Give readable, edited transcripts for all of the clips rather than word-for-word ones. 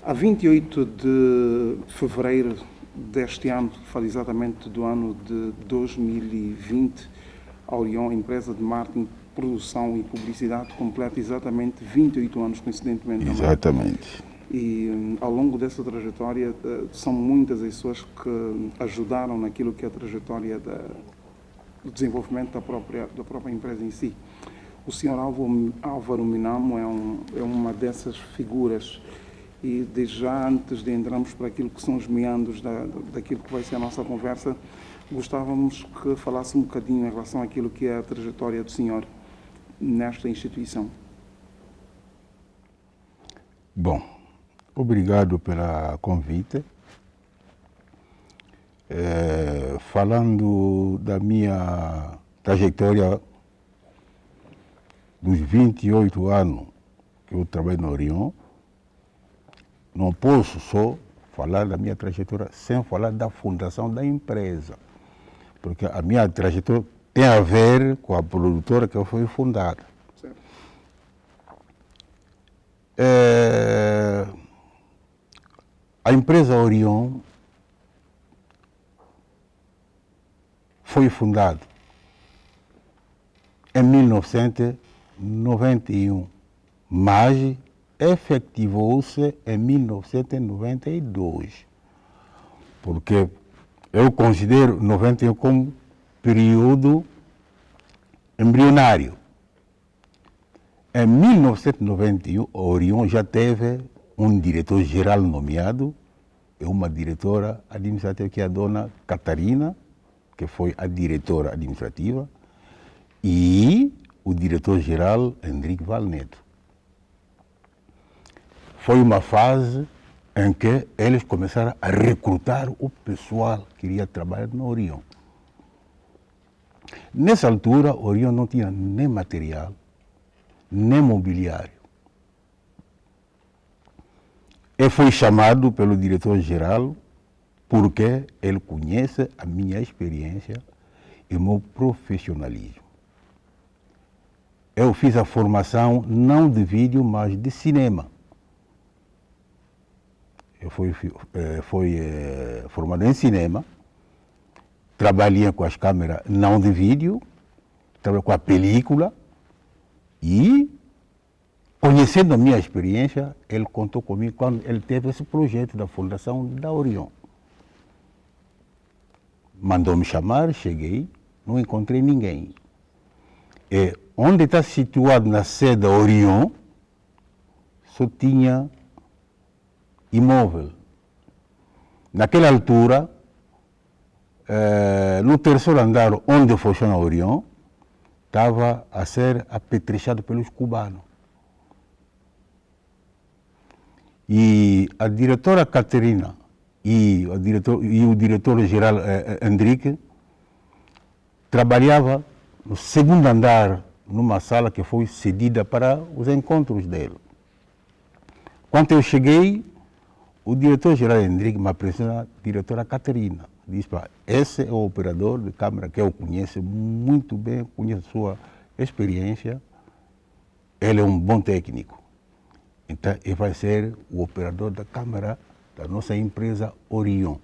A 28 de fevereiro deste ano, fala exatamente do ano de 2020, a Orion, empresa de marketing, produção e publicidade, completa exatamente 28 anos, coincidentemente. Exatamente. E ao longo dessa trajetória, são muitas as pessoas que ajudaram naquilo que é a trajetória do desenvolvimento da própria empresa em si. O senhor Álvaro Minamo é uma dessas figuras. E desde já, antes de entrarmos para aquilo que são os meandros daquilo que vai ser a nossa conversa, gostávamos que falasse um bocadinho em relação àquilo que é a trajetória do senhor nesta instituição. Bom, obrigado pela convite. Falando da minha trajetória dos 28 anos que eu trabalho na Orion, não posso só falar da minha trajetória sem falar da fundação da empresa, porque a minha trajetória tem a ver com a produtora que foi fundada. A empresa Orion foi fundada em 1991, mas efetivou-se em 1992, porque eu considero 91 como período embrionário. Em 1991, a Orion já teve um diretor-geral nomeado e uma diretora administrativa, que é a dona Catarina, que foi a diretora administrativa, e o diretor-geral Henrique Valneto. Foi uma fase em que eles começaram a recrutar o pessoal que iria trabalhar na Orion. Nessa altura, a Orion não tinha nem material, nem mobiliário. Ele foi chamado pelo diretor-geral porque ele conhece a minha experiência e o meu profissionalismo. Eu fiz a formação não de vídeo, mas de cinema. Eu fui formado em cinema, trabalhei com as câmeras não de vídeo, trabalhei com a película e, conhecendo a minha experiência, ele contou comigo quando ele teve esse projeto da fundação da Orion. Mandou-me chamar, cheguei, não encontrei ninguém. E onde está situado na sede da Orion, só tinha imóvel. Naquela altura, no terceiro andar onde funciona a Orion, estava a ser apetrechado pelos cubanos. E a diretora Caterina e o diretor-geral Henrique trabalhava no segundo andar, numa sala que foi cedida para os encontros dele. Quando eu cheguei, o diretor-geral Henrique me apresentou a diretora Caterina. Disse: esse é o operador de câmera que eu conheço muito bem, conheço a sua experiência, ele é um bom técnico. Então, ele vai ser o operador da câmera da nossa empresa Orion.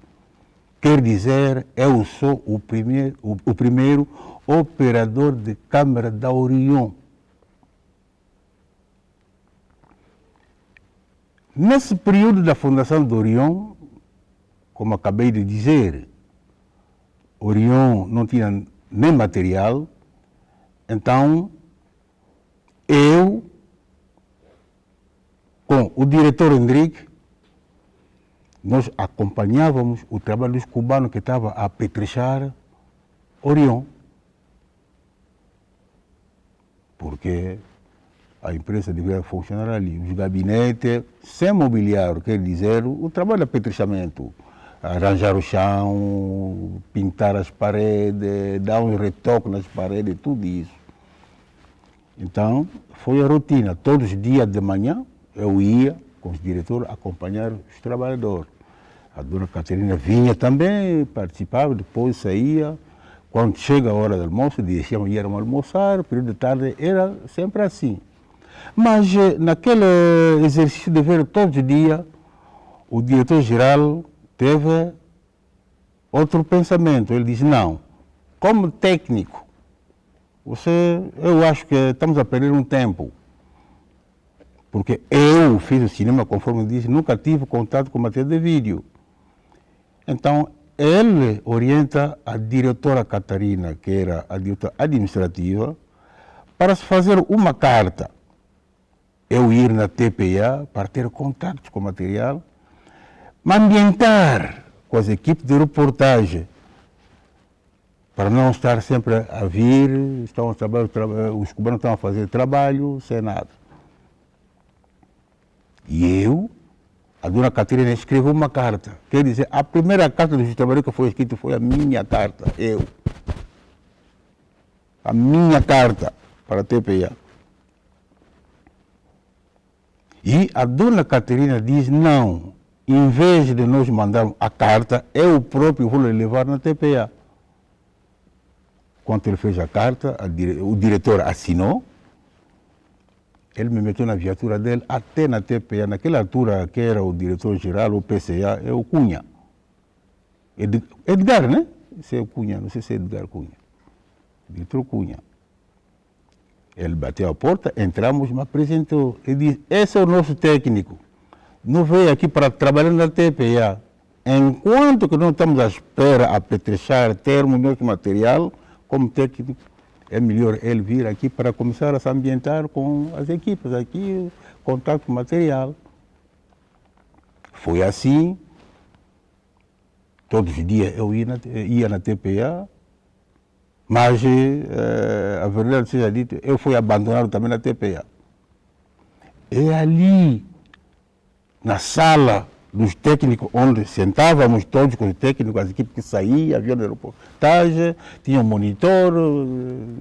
Quer dizer, eu sou o primeiro operador de câmera da Orion. Nesse período da fundação do Orion, como acabei de dizer, Orion não tinha nem material, então eu, com o diretor Henrique, nós acompanhávamos o trabalho dos cubanos que estavam a apetrechar Orion. Porque a empresa deveria funcionar ali. Os gabinetes, sem mobiliário, quer dizer, o trabalho de apetrechamento. Arranjar o chão, pintar as paredes, dar um retoque nas paredes, tudo isso. Então, foi a rotina. Todos os dias de manhã, eu ia com os diretores acompanhar os trabalhadores. A dona Caterina vinha também, participava, depois saía. Quando chega a hora do almoço, deixamos ir almoçar, período de tarde, era sempre assim. Mas naquele exercício de ver todos os dias, o diretor-geral teve outro pensamento. Ele disse, não, como técnico, eu acho que estamos a perder um tempo. Porque eu fiz o cinema, conforme disse, nunca tive contato com matéria de vídeo. Então, ele orienta a diretora Catarina, que era a diretora administrativa, para se fazer uma carta. Eu ir na TPA para ter contato com o material, me ambientar com as equipes de reportagem, para não estar sempre a vir, os cubanos estão a fazer trabalho sem nada. E eu, a dona Catarina, escreveu uma carta. Quer dizer, a primeira carta dos trabalhadores que foi escrita foi a minha carta, eu. A minha carta para a TPA. E a dona Catarina diz, não, em vez de nós mandarmos a carta, eu próprio vou levar na TPA. Quando ele fez a carta, o diretor assinou, ele me meteu na viatura dele até na TPA. Naquela altura que era o diretor-geral, o PCA, é o Cunha. Edgar, né? Esse é o Cunha, não sei se é Edgar Cunha. Diretor Cunha. Ele bateu a porta, entramos, me apresentou. Ele disse, esse é o nosso técnico. Não veio aqui para trabalhar na TPA. Enquanto que não estamos à espera, a petrechar, termos nosso material, como técnico, é melhor ele vir aqui para começar a se ambientar com as equipes aqui, contato com material. Foi assim. Todos os dias eu ia na TPA, mas a verdade seja dita, eu fui abandonado também na TPA. É ali, na sala dos técnicos, onde sentávamos todos com os técnicos, as equipes que saíam, havia reportagem, tinha um monitor,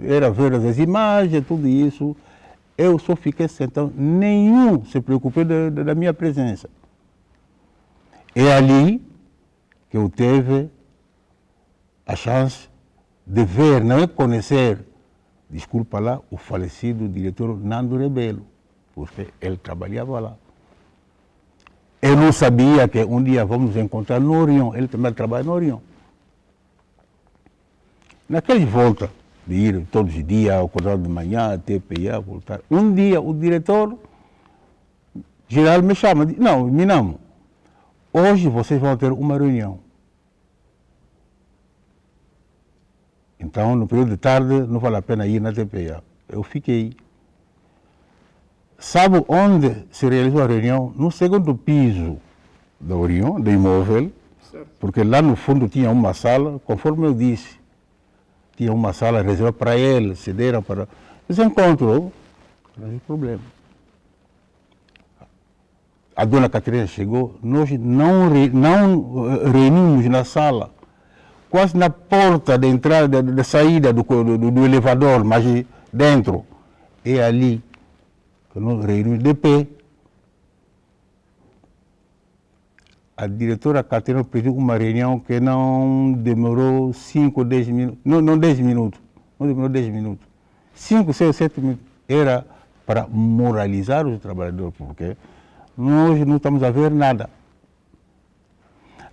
era ver as imagens, tudo isso. Eu só fiquei sentado, nenhum se preocupou da minha presença. É ali que eu tive a chance de ver, não é conhecer, desculpa lá, o falecido diretor Nando Rebelo, porque ele trabalhava lá. Eu não sabia que um dia vamos encontrar no Orion, ele também trabalha no Orion. Naqueles volta de ir todos os dias, acordar de manhã, TPA, voltar. Um dia o diretor geral me chama, diz, não, Minamo, hoje vocês vão ter uma reunião. Então, no período de tarde, não vale a pena ir na TPA. Eu fiquei. Sabe onde se realizou a reunião? No segundo piso da Orion, do imóvel, certo. Porque lá no fundo tinha uma sala, conforme eu disse, tinha uma sala reservada para ele, cederam para... Eles encontram, não tem problema. A dona Catarina chegou, nós não reunimos na sala, quase na porta de entrada, da saída do elevador, mas dentro. É ali que nós reunimos de pé. A diretora Catarina pediu uma reunião que não demorou 5 ou 10 minutos, não 10 minutos, não demorou 10 minutos. 5, 6, 7 minutos. Era para moralizar os trabalhadores, porque nós não estamos a ver nada.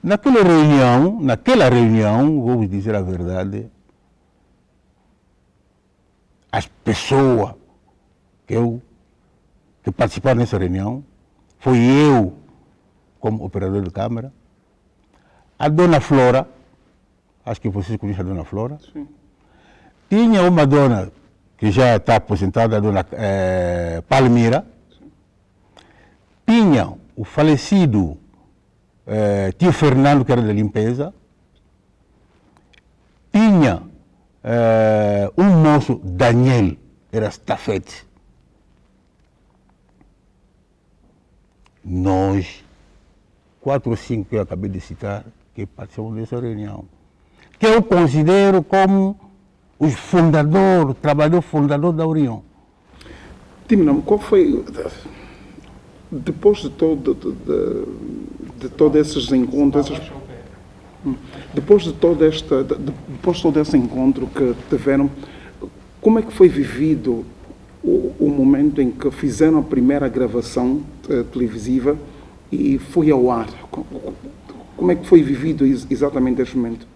Naquela reunião, vou dizer a verdade, as pessoas que participaram nessa reunião, foi eu, como operador de câmara, a dona Flora, acho que vocês conhecem a dona Flora. Sim. Tinha uma dona que já está aposentada, a dona Palmira. Sim. Tinha o falecido tio Fernando, que era da limpeza. Tinha um moço, Daniel, era estafete. Nós, 4 ou 5 que eu acabei de citar, que participamos dessa reunião, que eu considero como os fundadores, trabalhador fundador da Orion. Timnam, qual foi, depois de todos esses encontros, depois de todo esse encontro que tiveram, como é que foi vivido o momento em que fizeram a primeira gravação televisiva e foi ao ar. Como é que foi vivido exatamente este momento?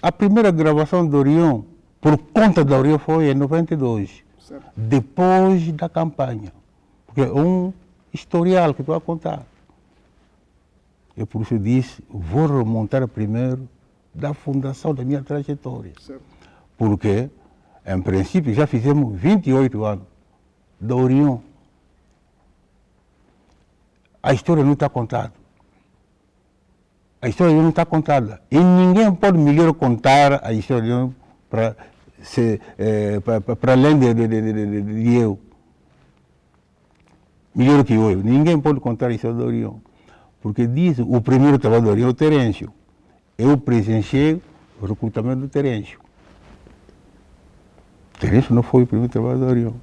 A primeira gravação do Orion, por conta da Orion, foi em 92, Certo. depois da campanha. Porque é um historial que estou a contar. Eu por isso disse, vou remontar primeiro da fundação da minha trajetória. Certo. Porque, em princípio, já fizemos 28 anos da Orion. A história não está contada. A história não está contada. E ninguém pode melhor contar a história para além de eu. Melhor que eu. Ninguém pode contar a história do Orion. Porque diz o primeiro trabalho do Orion é o Terêncio. Eu presenciei o recrutamento do Terêncio. Terêncio não foi o primeiro trabalho do Orion.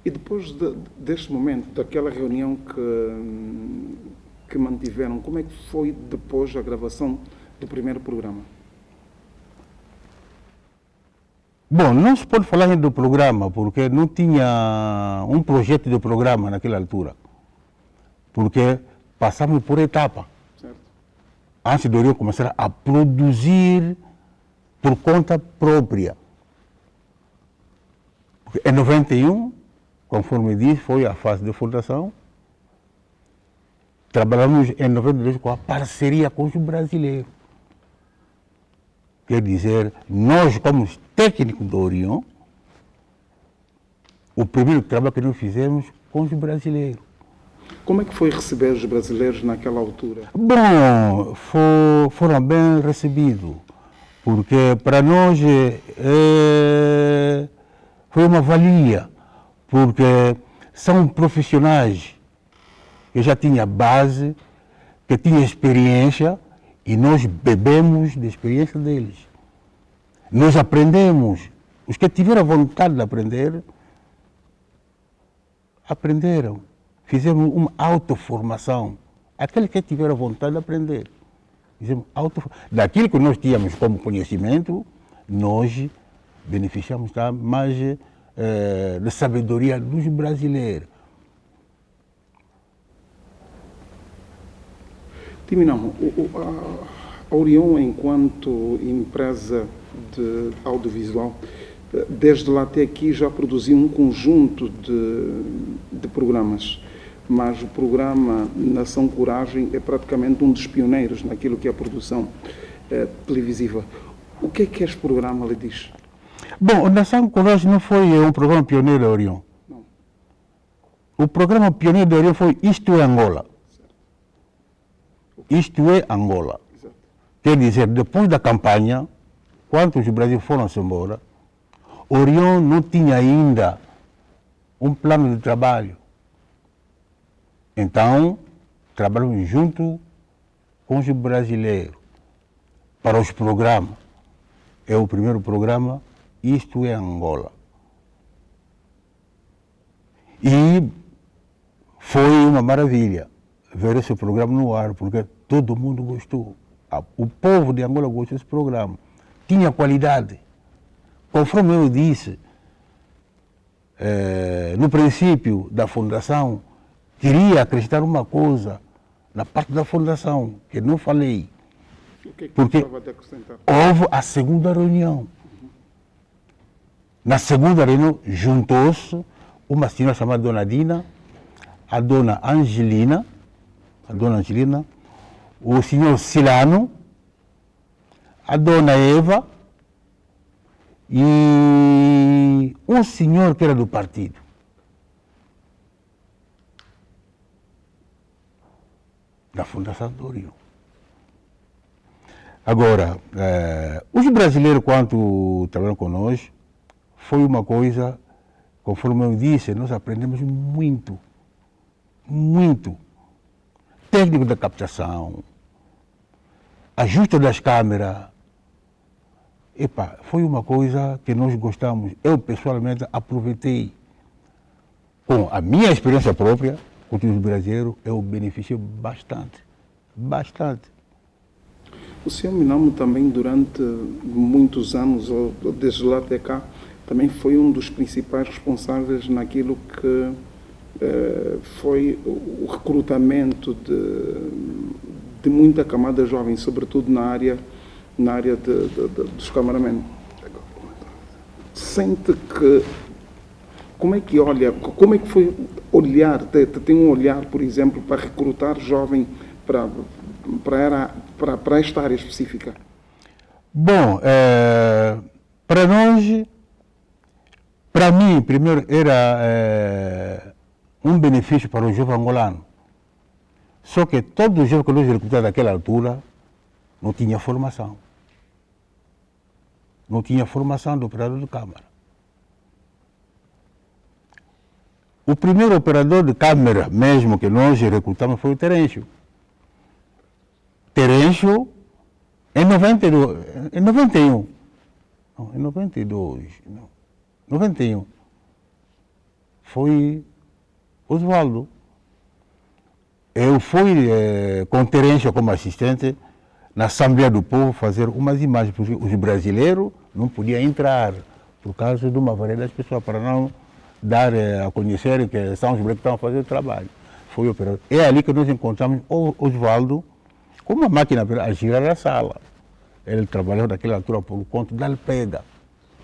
E depois deste momento, daquela reunião que mantiveram, como é que foi depois a gravação do primeiro programa? Bom, não se pode falar do programa, porque não tinha um projeto de programa naquela altura. Porque passamos por etapa. Certo. Antes de eu começar a produzir por conta própria. Porque em 91, conforme disse, foi a fase de fundação. Trabalhamos em 92 com a parceria com os brasileiros. Quer dizer, nós, como técnicos do Orion, o primeiro trabalho que nós fizemos com os brasileiros. Como é que foi receber os brasileiros naquela altura? Bom, foram bem recebidos, porque para nós foi uma valia, porque são profissionais que já tinham base, que tinham experiência, e nós bebemos da experiência deles. Nós aprendemos. Os que tiveram vontade de aprender, aprenderam. Fizemos uma autoformação. Aqueles que tiveram vontade de aprender. Fizemos daquilo que nós tínhamos como conhecimento, nós beneficiamos mais da sabedoria dos brasileiros. Terminamos. A Orion, enquanto empresa de audiovisual, desde lá até aqui já produziu um conjunto de programas, mas o programa Nação Coragem é praticamente um dos pioneiros naquilo que é a produção televisiva. O que é que este programa lhe diz? Bom, Nação Coragem não foi um programa pioneiro da Orion. Não. O programa pioneiro da Orion foi Isto é Angola. Isto é Angola. Exato. Quer dizer, depois da campanha, quando os brasileiros foram-se embora, Orion não tinha ainda um plano de trabalho. Então, trabalhamos junto com os brasileiros para os programas. É o primeiro programa, Isto é Angola. E foi uma maravilha ver esse programa no ar, porque todo mundo gostou. O povo de Angola gostou desse programa. Tinha qualidade. Conforme eu disse, no princípio da fundação, queria acrescentar uma coisa na parte da fundação, que não falei. O que é que Porque estava a acrescentar? houve a segunda reunião. Na segunda reunião, juntou-se uma senhora chamada Dona Dina, a Dona Angelina, o senhor Silano, a Dona Eva e um senhor que era do partido. Da Fundação do Orion. Agora, os brasileiros, quando trabalham conosco, foi uma coisa, conforme eu disse, nós aprendemos muito, muito. Técnico da captação, ajuste das câmeras. Epa, foi uma coisa que nós gostamos. Eu, pessoalmente, aproveitei. Com a minha experiência própria, com os brasileiros, eu beneficiei bastante. Bastante. O senhor Minamo também, durante muitos anos, ou desde lá até cá, também foi um dos principais responsáveis naquilo que foi o recrutamento de muita camada jovem, sobretudo na área dos cameramen. Sente que, como é que foi olhar, tem um olhar, por exemplo, para recrutar jovem para esta área específica? Bom, para nós, para mim, primeiro era um benefício para o jovem angolano. Só que todos os jovens que nós recrutamos naquela altura não tinha formação. Não tinha formação de operador de câmara. O primeiro operador de câmara mesmo que nós recrutamos foi o Terêncio. Terêncio, em 91, não, em 92, não, 91, foi Oswaldo. Eu fui com Terêncio como assistente na Assembleia do Povo fazer umas imagens, porque os brasileiros não podiam entrar por causa de uma variedade de pessoas, para não dar a conhecer que são os brancos que estão a fazer o trabalho. Foi o operador. É ali que nós encontramos o Oswaldo com uma máquina a girar a sala. Ele trabalhou naquela altura por conta da Alpega.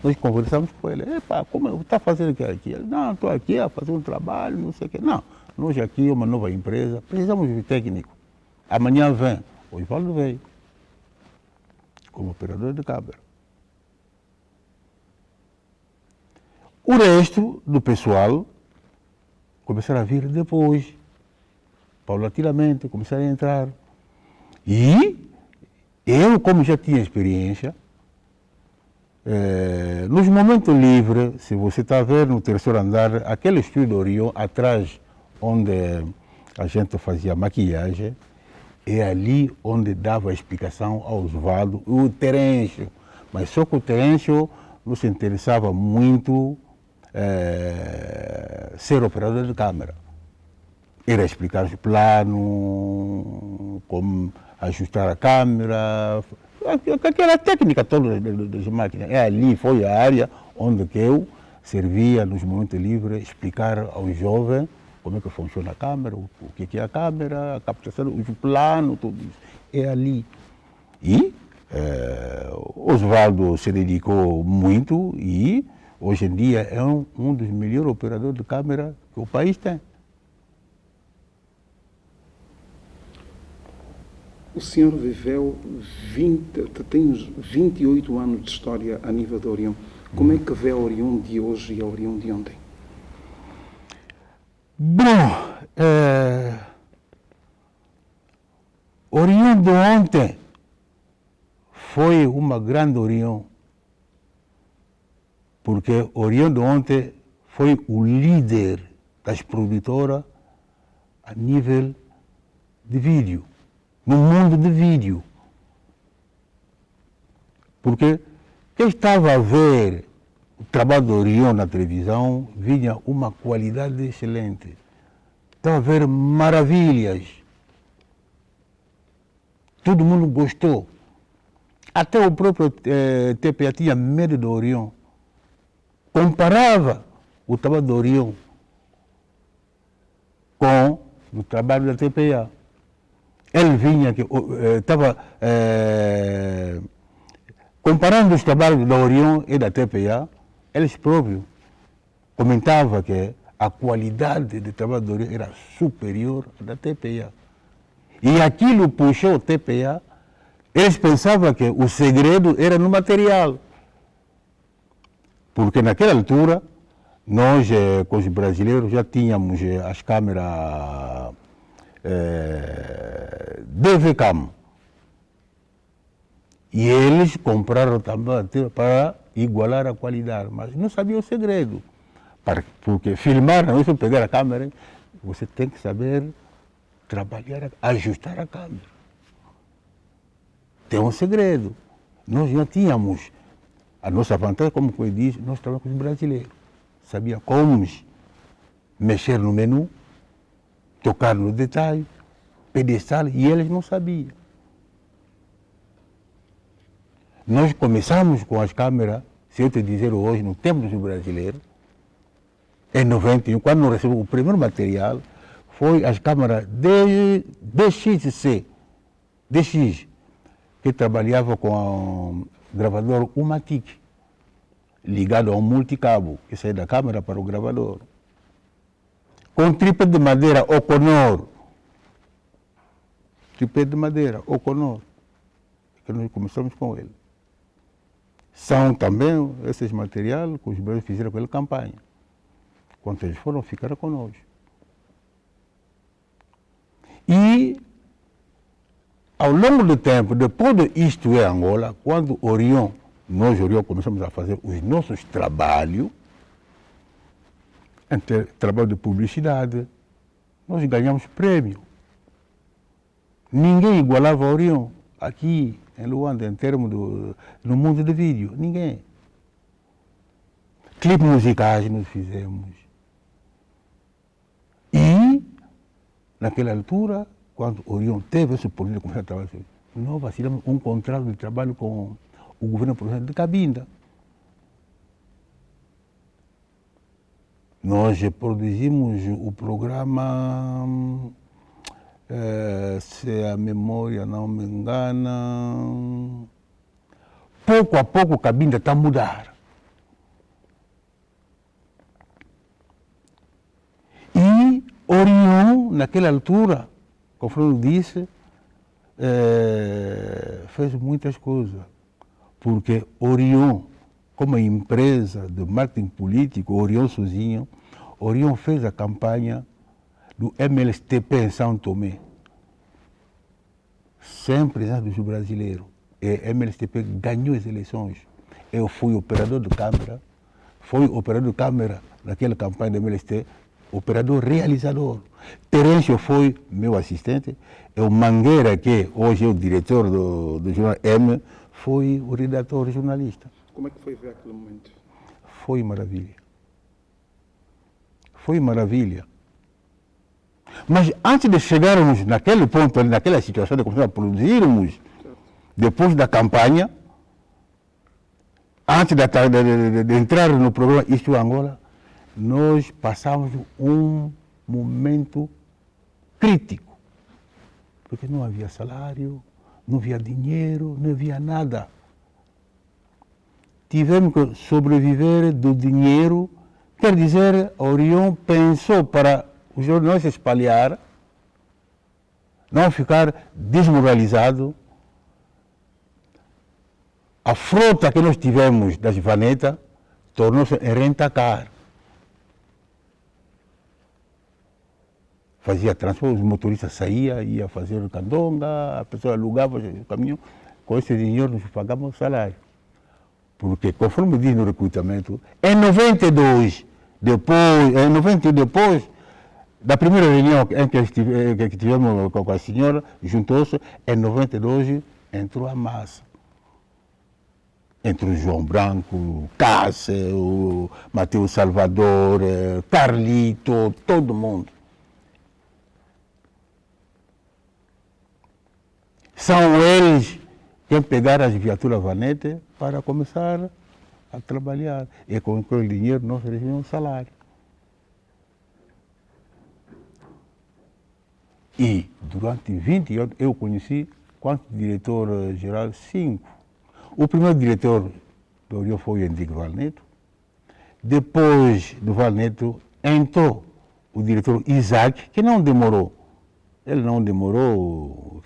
Nós conversamos com ele. Epa, como está fazendo aqui? Ele, não, estou aqui a fazer um trabalho, não sei o quê. Não, nós aqui é uma nova empresa, precisamos de técnico. Amanhã vem. O Oswaldo veio como operador de câmara. O resto do pessoal começaram a vir depois, paulatinamente, começaram a entrar. E eu, como já tinha experiência, nos momentos livres, se você está a ver no terceiro andar, aquele estúdio do Orion, atrás onde a gente fazia maquiagem, é ali onde dava a explicação ao Oswaldo e o Terêncio. Mas só que o Terêncio não se interessava muito ser operador de câmara. Era explicar os planos, como ajustar a câmera, aquela técnica toda das máquinas. É ali, foi a área onde que eu servia nos momentos livres, explicar aos jovens como é que funciona a câmera, o que é a câmera, a captação, os planos, tudo isso. É ali. E Oswaldo se dedicou muito e hoje em dia é um dos melhores operadores de câmera que o país tem. O senhor viveu tem 28 anos de história a nível da Orion. Como é que vê a Orion de hoje e a Orion de ontem? Bom, Orion de ontem foi uma grande Orion, porque Orion de ontem foi o líder das produtoras a nível de vídeo, no mundo de vídeo. Porque quem estava a ver o trabalho do Orion na televisão vinha uma qualidade excelente. Estava a ver maravilhas. Todo mundo gostou. Até o próprio TPA tinha medo do Orion. Comparava o trabalho do Orion com o trabalho da TPA. Ele vinha, estava comparando os trabalhos da Orion e da TPA, eles próprios comentavam que a qualidade de trabalho da Orion era superior à da TPA. E aquilo puxou o TPA, eles pensavam que o segredo era no material. Porque naquela altura, nós, com os brasileiros, já tínhamos as câmeras DVCAM. E eles compraram também para igualar a qualidade, mas não sabiam o segredo. Porque filmar, não é só pegar a câmera, você tem que saber trabalhar, ajustar a câmera. Tem um segredo. Nós já tínhamos a nossa vantagem, como eu disse, nós trabalhamos com os brasileiros. Sabia como mexer no menu, tocar no detalhe, pedestal, e eles não sabiam. Nós começamos com as câmeras Se eu te dizer hoje, no tempo do brasileiro, em 91, quando nós recebemos o primeiro material, foi as câmaras DX, que trabalhava com o gravador Umatic, ligado a um multicabo, que saía da câmera para o gravador. Com tripé de madeira Oconor. Tripé de madeira Oconor. Que nós começamos com ele. São também esses materiais que os brasileiros fizeram com ele campanha. Quando eles foram, ficaram conosco. E, ao longo do tempo, depois de Isto é Angola, quando nós Orion começamos a fazer os nossos trabalhos, trabalho de publicidade, nós ganhamos prêmio. Ninguém igualava a Orion aqui em Luanda, em termos no mundo do vídeo. Ninguém. Clipes musicais nós fizemos. E, naquela altura, quando Orion teve esse poder de começar a trabalhar, nós assinamos um contrato de trabalho com o governo provincial de Cabinda. Nós produzimos o programa, se a memória não me engana, pouco a pouco Cabinda está a mudar. E Orion, naquela altura, conforme eu disse, fez muitas coisas. Porque Orion, como empresa de marketing político, Orion sozinho, Orion fez a campanha do MLSTP em São Tomé. Sem presença dos brasileiros. E MLSTP ganhou as eleições. Eu fui operador de câmera, naquela campanha do MLSTP, operador realizador. Terêncio foi meu assistente. O Mangueira, que hoje é o diretor do jornal M, foi o redator jornalista. Como é que foi ver aquele momento? Foi maravilha. Foi maravilha. Mas antes de chegarmos naquele ponto, naquela situação de começar a produzirmos, depois da campanha, antes de entrar no programa Isto é Angola, nós passamos um momento crítico. Porque não havia salário, não havia dinheiro, não havia nada. Tivemos que sobreviver do dinheiro, quer dizer, a Orion pensou para os jornais se espalhar, não ficar desmoralizado. A frota que nós tivemos das vanetas tornou-se em renta-car. Fazia transporte, os motoristas saíam, ia fazer o candonga, a pessoa alugava o caminhão, com esse dinheiro nós pagamos o salário. Porque, conforme diz no recrutamento, em 92, depois da primeira reunião em que tivemos com a senhora, juntou-se, em 92 entrou a massa. Entre o João Branco, Cássio, o Mateus Salvador, Carlito, todo mundo. São eles que pegaram as viaturas vanete para começar a trabalhar. E com aquele dinheiro nós recebemos salário. E durante 20 anos eu conheci quanto diretor-geral? 5. O primeiro diretor do Orion foi o Henrique Valneto. Depois do Valneto entrou o diretor Isaac, que não demorou. Ele não demorou,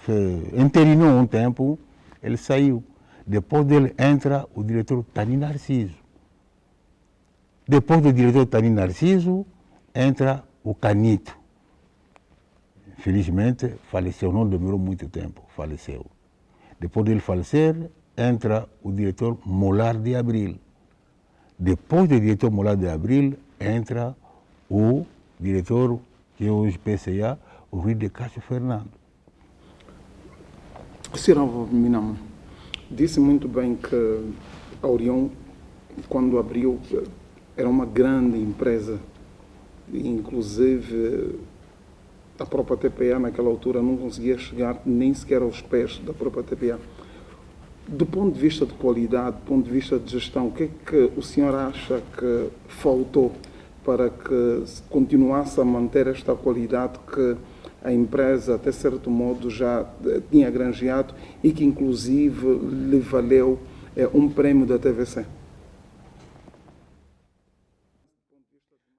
interinou um tempo, ele saiu. Depois dele entra o diretor Tani Narciso. Depois do diretor Tani Narciso, entra o Canito. Infelizmente, faleceu, não demorou muito tempo, faleceu. Depois dele falecer, entra o diretor Molar de Abril. Depois do diretor Molar de Abril, entra o diretor, que é hoje PCA, o Rui de Castro Fernando. Sr. Minamo, disse muito bem que a Orion, quando abriu, era uma grande empresa. Inclusive, a própria TPA naquela altura não conseguia chegar nem sequer aos pés da própria TPA. Do ponto de vista de qualidade, do ponto de vista de gestão, o que é que o senhor acha que faltou para que se continuasse a manter esta qualidade que a empresa, até certo modo, já tinha granjeado e que, inclusive, lhe valeu um prémio da TVC?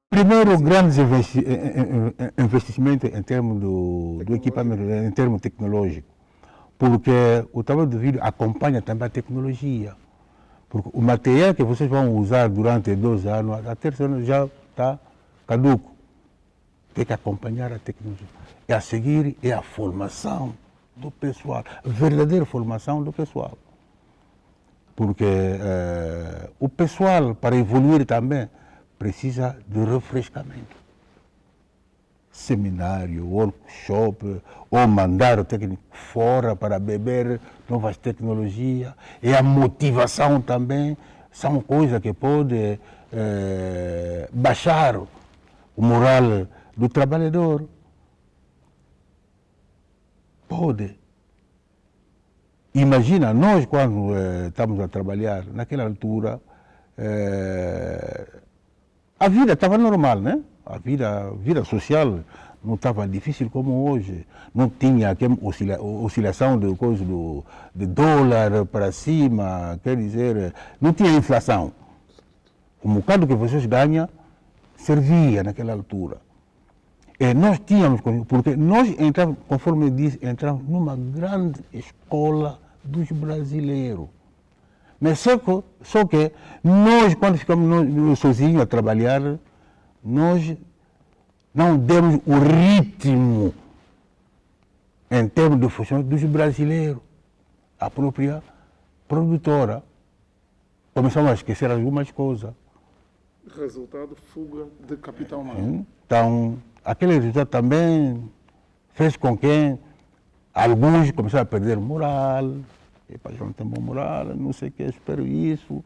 Primeiro, grandes investimentos em termos do equipamento, em termos tecnológicos, porque o trabalho do vídeo acompanha também a tecnologia. Porque o material que vocês vão usar durante 2 anos, a terceiro ano já está caduco. Tem que acompanhar a tecnologia. E a seguir é a formação do pessoal, a verdadeira formação do pessoal. Porque o pessoal, para evoluir também, precisa de refrescamento. Seminário, workshop, ou mandar o técnico fora para beber novas tecnologias. E a motivação também são coisas que podem baixar o moral do trabalhador. Pode. Imagina, nós quando estamos a trabalhar, naquela altura, a vida estava normal, né? A vida social não estava difícil como hoje. Não tinha aquela oscilação de dólar para cima, quer dizer, não tinha inflação. O bocado que vocês ganham servia naquela altura. E nós tínhamos, porque nós entramos, conforme eu disse, entramos numa grande escola dos brasileiros. Mas só que nós, quando ficamos sozinhos a trabalhar, nós não demos o ritmo em termos de função dos brasileiros. A própria produtora. Começamos a esquecer algumas coisas. Resultado, fuga de capital humano. Então, aquele resultado também fez com que alguns começaram a perder moral. Epa, já não tem bom moral, não sei o que, espero isso.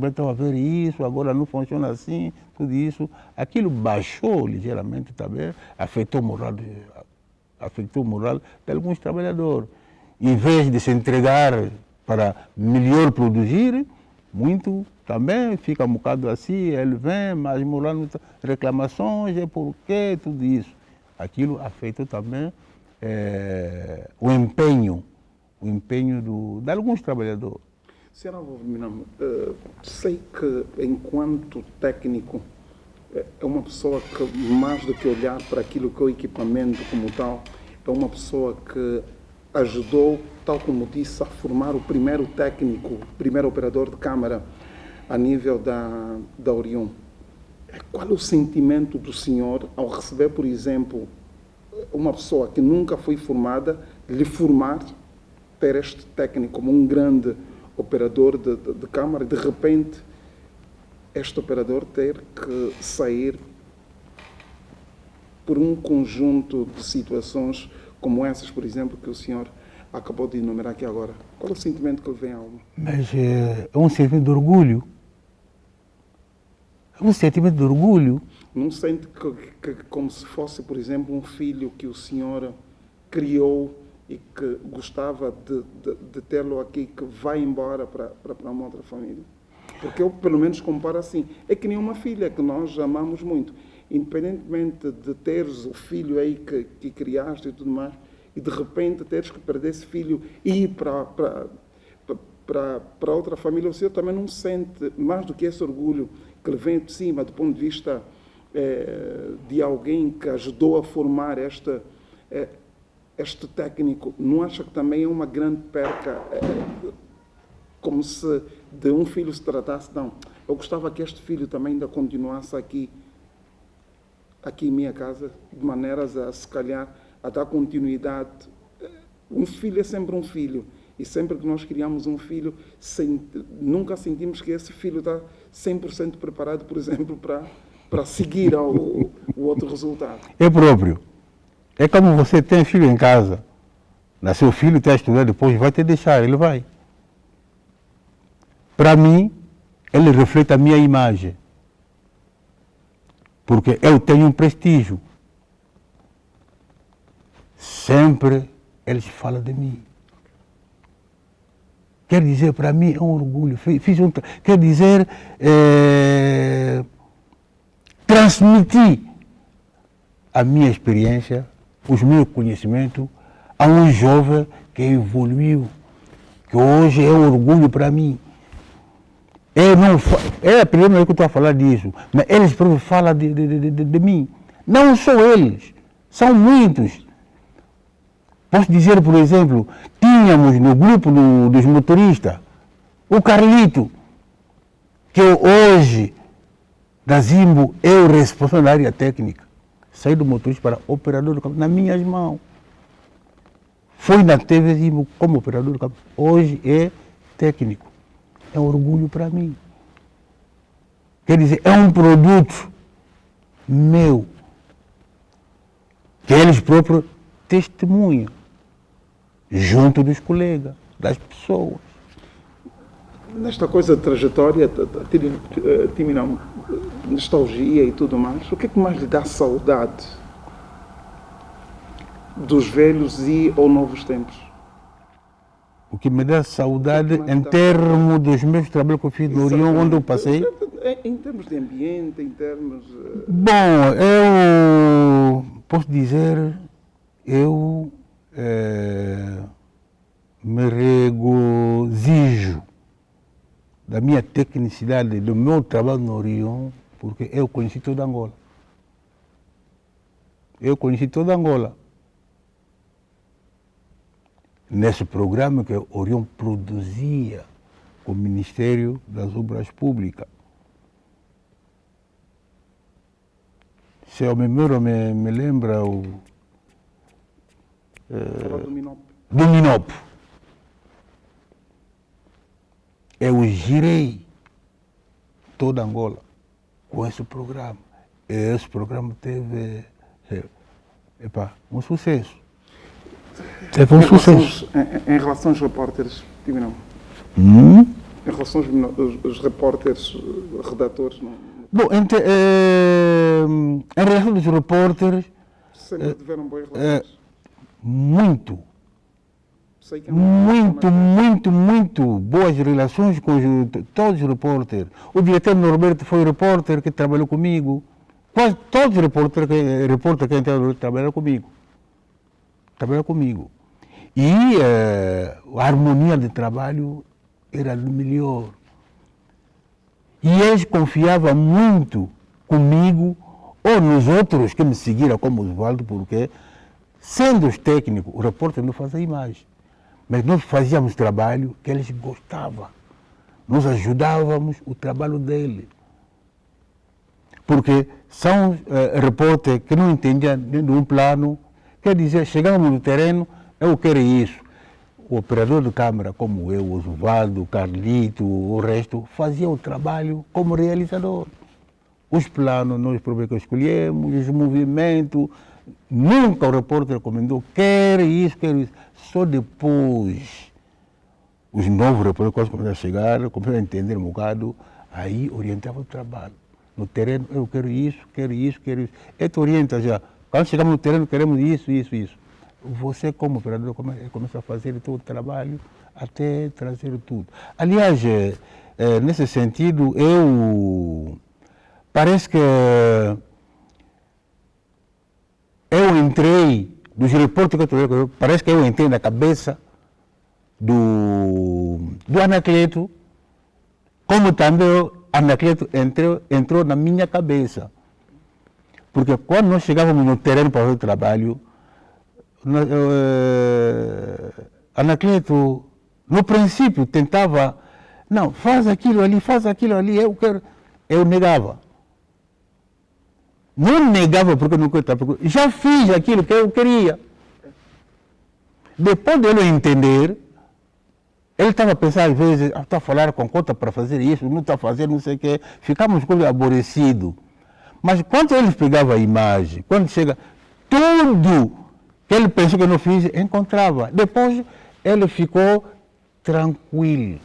Estava a ver isso, agora não funciona assim, tudo isso. Aquilo baixou ligeiramente também, afetou o moral de alguns trabalhadores. Em vez de se entregar para melhor produzir, muito também fica um bocado assim, ele vem, mas moral, reclamações, é porque tudo isso. Aquilo afetou também o empenho de alguns trabalhadores. Senhora Wolverina, sei que enquanto técnico é uma pessoa que mais do que olhar para aquilo que é o equipamento como tal, é uma pessoa que ajudou, tal como disse, a formar o primeiro técnico, o primeiro operador de câmara a nível da Orion. Qual é o sentimento do senhor ao receber, por exemplo, uma pessoa que nunca foi formada, lhe formar, ter este técnico como um grande operador de câmara, de repente este operador ter que sair por um conjunto de situações como essas, por exemplo, que o senhor acabou de enumerar aqui agora? Qual é o sentimento que lhe vem à alma? Mas é um sentimento de orgulho. É um sentimento de orgulho. Não sente que como se fosse, por exemplo, um filho que o senhor criou e que gostava de tê-lo aqui, que vai embora para uma outra família? Porque eu, pelo menos, comparo assim. É que nem uma filha que nós amamos muito. Independentemente de teres o filho aí que criaste e tudo mais, e de repente teres que perder esse filho e ir para outra família, o senhor também não sente mais do que esse orgulho que lhe vem de cima, do ponto de vista de alguém que ajudou a formar este técnico? Não acha que também é uma grande perca, como se de um filho se tratasse? Não, eu gostava que este filho também ainda continuasse aqui em minha casa, de maneiras a, se calhar, a dar continuidade. Um filho é sempre um filho, e sempre que nós criamos um filho, nunca sentimos que esse filho está 100% preparado, por exemplo, para seguir o outro resultado. É próprio. É como você tem filho em casa. Nasceu filho, tem a estudar, depois vai te deixar, ele vai. Para mim, ele reflete a minha imagem. Porque eu tenho um prestígio. Sempre eles falam de mim. quer dizer, para mim é um orgulho. Quer dizer, transmitir a minha experiência, os meus conhecimentos a um jovem que evoluiu, que hoje é um orgulho para mim. É a primeira vez que eu estou a falar disso, mas eles próprios falam de mim. Não só eles, são muitos. Posso dizer, por exemplo, tínhamos no grupo dos motoristas o Carlito, que hoje, da Zimbo, é o responsável da área técnica. Saí do motorista para operador do campo, nas minhas mãos. Foi na TV Zimbo como operador do campo. Hoje é técnico. É um orgulho para mim. Quer dizer, é um produto meu, que eles próprios testemunham, junto dos colegas, das pessoas. Nesta coisa de trajetória, nostalgia e tudo mais, o que é que mais lhe dá saudade dos velhos e ou novos tempos? O que me dá saudade em termos dos meus trabalhos que eu fiz no Orião, onde eu passei. Em termos de ambiente, em termos... Bom, eu posso dizer, eu me regozijo da minha tecnicidade, do meu trabalho no Orião, porque eu conheci toda Angola. Eu conheci toda Angola. Nesse programa que o Orião produzia com o Ministério das Obras Públicas. Se eu me lembra o... do Minop. Eu girei toda Angola com esse programa. E esse programa teve um sucesso. Teve um sucesso. Em relação aos repórteres, não. Em relação aos repórteres, redatores, não. Bom, em relação aos repórteres... Sempre tiveram boas relações? Muito. Muito boas relações com todos os repórteres. O diretor Norberto foi repórter que trabalhou comigo. Quase todos os repórteres que entraram trabalharam comigo. E a harmonia de trabalho era melhor. E eles confiavam muito comigo ou nos outros que me seguiram, como Osvaldo, porque, sendo os técnicos, o repórter não fazia imagem. Mas nós fazíamos trabalho que eles gostavam. Nós ajudávamos o trabalho deles. Porque são repórteres que não entendiam de um plano. Quer dizer, chegamos no terreno, eu quero isso. O operador de câmara, como eu, Osvaldo, Carlito, o resto, fazia o trabalho como realizador. Os planos nós próprios que escolhemos, os movimentos. Nunca o repórter recomendou, quero isso. Só depois, os novos repórteres, quando começaram a chegar, começaram a entender um bocado, aí orientava o trabalho. No terreno, eu quero isso. Ele te orienta já. Quando chegamos no terreno, queremos isso. Você, como operador, começa a fazer todo o trabalho até trazer tudo. Aliás, nesse sentido, parece que eu entrei, dos repórteres que eu parece que eu entrei na cabeça do Anacleto, como também o Anacleto entrou na minha cabeça. Porque quando nós chegávamos no terreno para fazer o trabalho, Anacleto, no princípio, tentava, não, faz aquilo ali, eu negava. Não negava porque não queria, porque já fiz aquilo que eu queria. Depois dele entender, ele estava pensando, às vezes, está a falar com conta para fazer isso, não está a fazer, não sei o quê. Ficamos aborrecidos. Mas quando ele pegava a imagem, quando chega, tudo que ele pensou que eu não fiz, encontrava. Depois ele ficou tranquilo.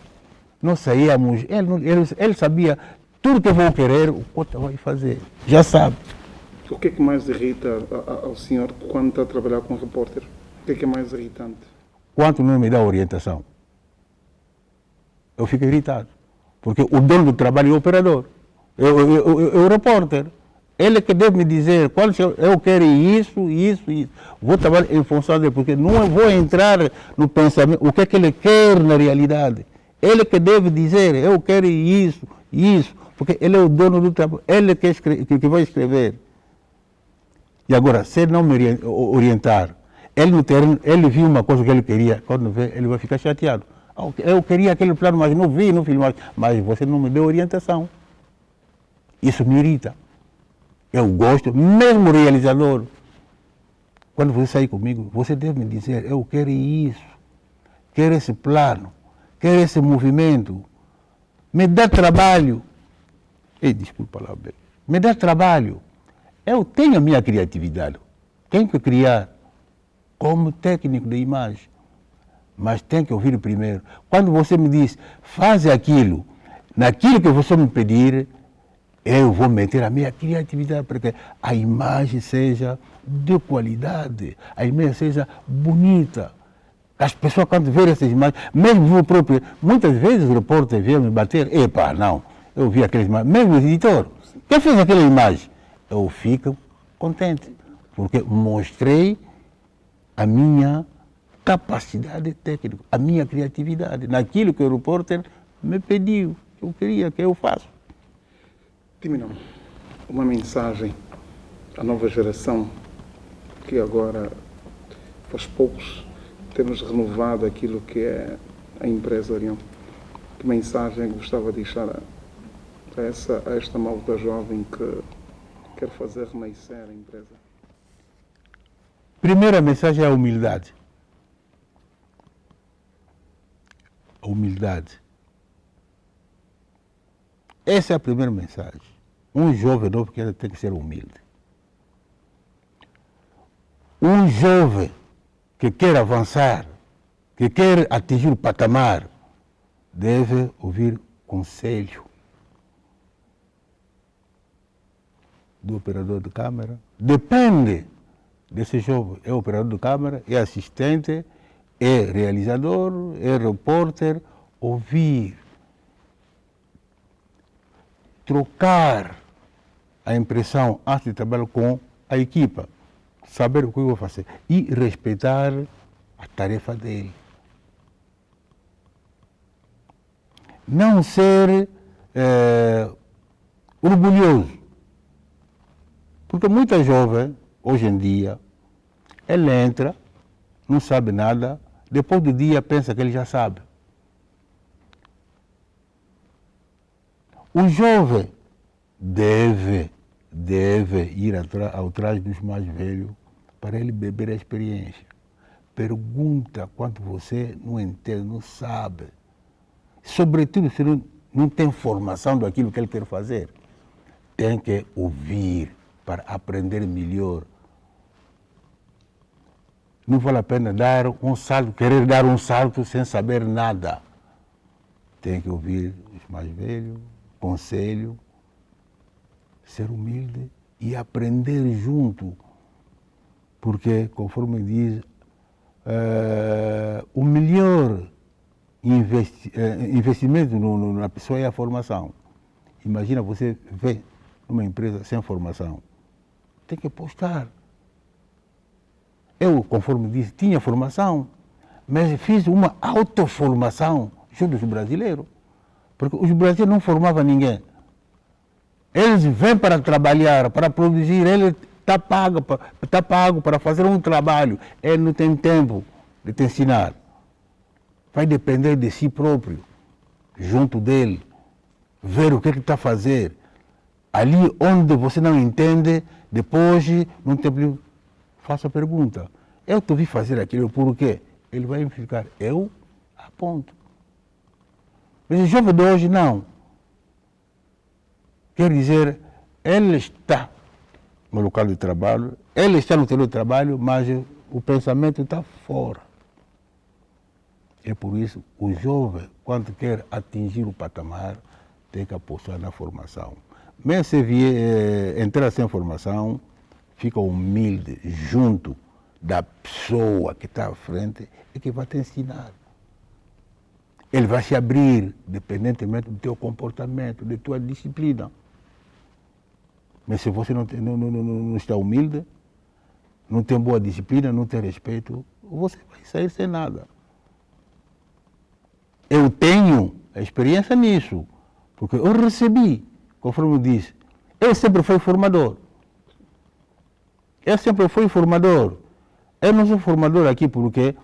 Nós saíamos, ele sabia tudo que eu vou querer, o Cota vai fazer. Já sabe. O que é que mais irrita ao senhor quando está a trabalhar com um repórter? O que é mais irritante? Quanto não me dá orientação. eu fico irritado. Porque o dono do trabalho é o operador, é o repórter. Ele que deve me dizer, quando eu quero isso. Vou trabalhar em função dele, porque não vou entrar no pensamento, o que é que ele quer na realidade. Ele que deve dizer, eu quero isso, porque ele é o dono do trabalho, ele que vai escrever. E agora, se ele não me orientar, ele viu uma coisa que ele queria, quando vê, ele vai ficar chateado. Eu queria aquele plano, mas não vi, não filmei, mas você não me deu orientação. Isso me irrita. Eu gosto, mesmo o realizador, quando você sair comigo, você deve me dizer, eu quero isso, quero esse plano, quero esse movimento, me dá trabalho. Ei, desculpa lá, me dá trabalho. Eu tenho a minha criatividade, tenho que criar como técnico de imagem, mas tem que ouvir primeiro. Quando você me diz, faz aquilo, naquilo que você me pedir, eu vou meter a minha criatividade para que a imagem seja de qualidade, a imagem seja bonita. As pessoas quando verem essas imagens, mesmo eu próprio, muitas vezes o repórter veio me bater, epa, não, eu vi aquelas imagens, mesmo o editor, quem fez aquela imagem? Eu fico contente, porque mostrei a minha capacidade técnica, a minha criatividade, naquilo que o repórter me pediu, que eu queria, que eu faço. Timino, uma mensagem à nova geração que agora, faz poucos, temos renovado aquilo que é a empresa Orion. Que mensagem gostava de deixar a esta malta jovem que quer fazer renascer a empresa? Primeira mensagem é a humildade. A humildade. Essa é a primeira mensagem. Um jovem novo tem que ser humilde. Um jovem que quer avançar, que quer atingir o patamar, deve ouvir conselho do operador de câmara. Depende desse jovem. É operador de câmara, é assistente, é realizador, é repórter. Ouvir. Trocar a impressão antes de trabalhar com a equipa, saber o que eu vou fazer e respeitar a tarefa dele. Não ser orgulhoso, porque muita jovem, hoje em dia, ele entra, não sabe nada, depois do dia pensa que ele já sabe. O jovem deve ir atrás dos mais velhos para ele beber a experiência. Pergunta quando você não entende, não sabe. Sobretudo se não tem formação daquilo que ele quer fazer. Tem que ouvir para aprender melhor. Não vale a pena dar um salto, querer dar um salto sem saber nada. Tem que ouvir os mais velhos, conselho, ser humilde e aprender junto. Porque, conforme diz, o melhor investimento na pessoa é a formação. Imagina você ver uma empresa sem formação. Tem que apostar. Eu, conforme disse, tinha formação, mas fiz uma autoformação junto dos brasileiros. Porque os brasileiros não formavam ninguém. Eles vêm para trabalhar, para produzir, ele está pago para fazer um trabalho. Ele não tem tempo de te ensinar. Vai depender de si próprio, junto dele, ver o que ele está a fazer. Ali onde você não entende, depois, num tempo, faça a pergunta. Eu te vi fazer aquilo, por quê? Ele vai ficar, eu aponto. Mas o jovem de hoje não. Quer dizer, ele está no local de trabalho, ele está no teletrabalho, mas o pensamento está fora. É por isso que o jovem, quando quer atingir o patamar, tem que apostar na formação. Mas se vier entrar sem formação, fica humilde junto da pessoa que está à frente e que vai te ensinar. Ele vai se abrir, dependentemente do teu comportamento, da tua disciplina. Mas se você não está humilde, não tem boa disciplina, não tem respeito, você vai sair sem nada. Eu tenho experiência nisso, porque eu recebi, conforme eu disse, eu sempre fui formador. Eu sempre fui formador. Eu não sou formador aqui porque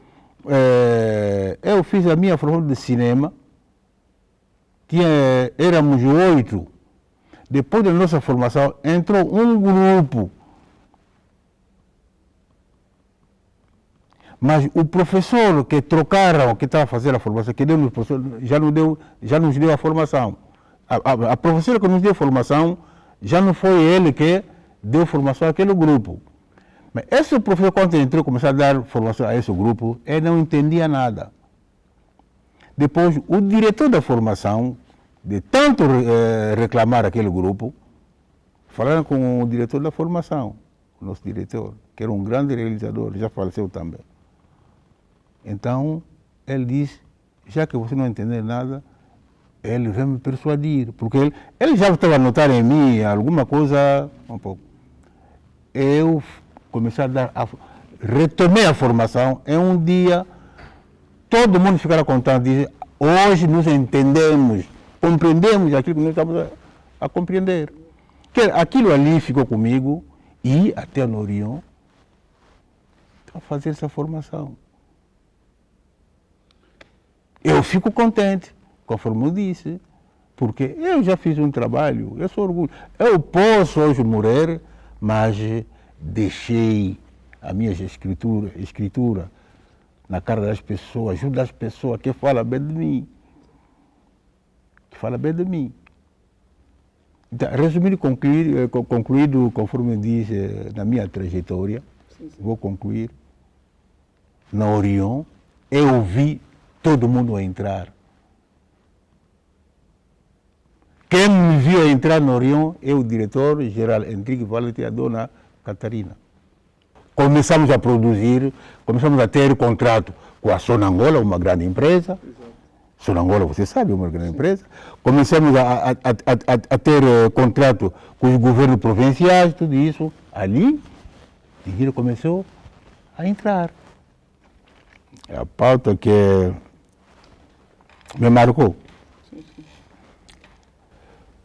eu fiz a minha formação de cinema, éramos 8. Depois da nossa formação, entrou um grupo. Mas o professor que trocaram, que estava fazendo a formação, que deu-nos professor, já nos deu a formação. A professora que nos deu a formação, já não foi ele que deu formação àquele grupo. Mas esse professor, quando entrou, começou a dar formação a esse grupo, ele não entendia nada. Depois, o diretor da formação, de tanto reclamar aquele grupo, falaram com o diretor da formação, o nosso diretor, que era um grande realizador, já faleceu também. Então, ele disse, já que você não entender nada, ele vai me persuadir, porque ele já estava a notar em mim alguma coisa, um pouco. Eu comecei retomei a formação, em um dia, todo mundo ficará contente, dizer, hoje nos entendemos, compreendemos aquilo que nós estamos a compreender. Que aquilo ali ficou comigo e até no Orion a fazer essa formação. Eu fico contente, conforme eu disse, porque eu já fiz um trabalho, eu sou orgulho. Eu posso hoje morrer, mas deixei a minha escritura na cara das pessoas, ajuda as pessoas que falam bem de mim. Que falam bem de mim. Então, resumindo e concluído, conforme eu disse, na minha trajetória, vou concluir, na Orion, eu vi todo mundo a entrar. Quem me viu entrar no Orion é o diretor-geral Henrique Valente e a dona Catarina. Começamos a produzir, começamos a ter contrato com a Sonangola, uma grande empresa. Sonangola, você sabe, é uma grande empresa. Começamos a ter contrato com os governos provinciais, tudo isso. Ali, o dinheiro começou a entrar. É a pauta que me marcou.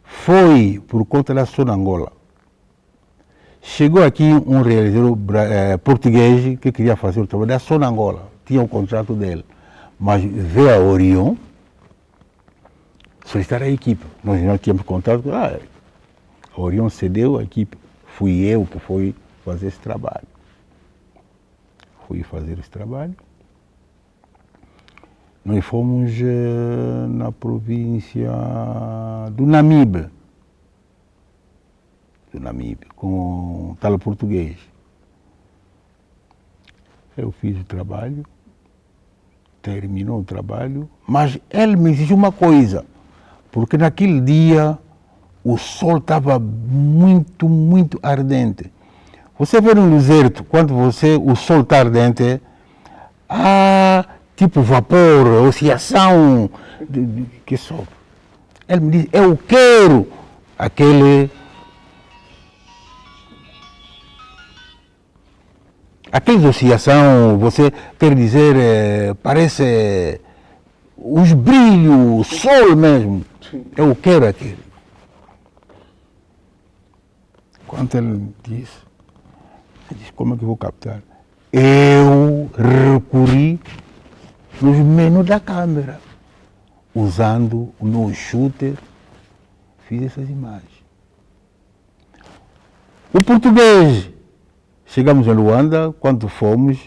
Foi por conta da Sonangola. Chegou aqui um realizador português que queria fazer o trabalho da Sonangola. Tinha o contrato dele. Mas veio a Orion solicitar a equipe. Nós não tínhamos contrato. A Orion cedeu a equipe. Fui eu que fui fazer esse trabalho. Fui fazer esse trabalho. Nós fomos na província do Namibe, com um tal português. Eu fiz o trabalho, terminou o trabalho, mas ele me exigiu uma coisa, porque naquele dia o sol estava muito, muito ardente. Você vê no deserto, quando o sol está ardente, tipo vapor, oscilação que sobe. Ele me disse, eu quero aquela oscilação, você quer dizer, parece os brilhos, o sol mesmo. Eu quero aquilo. Quando ele disse, como é que eu vou captar? Eu recorri nos menus da câmera, usando o no shooter, fiz essas imagens. O português, chegamos em Luanda, quando fomos,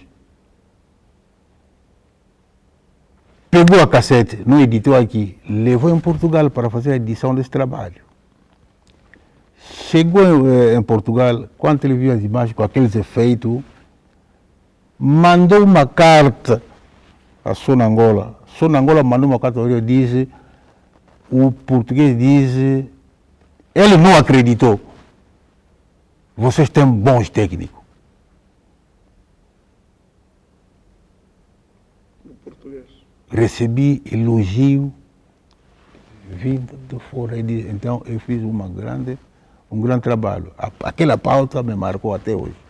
pegou a cassete, não editou aqui, levou em Portugal para fazer a edição desse trabalho. Chegou em Portugal, quando ele viu as imagens com aqueles efeitos, mandou uma carta a Sonangola. Sonangola mandou uma carta, disse, o português diz, ele não acreditou. Vocês têm bons técnicos. Português. recebi elogio vindo de fora. Então eu fiz um grande trabalho. Aquela pauta me marcou até hoje.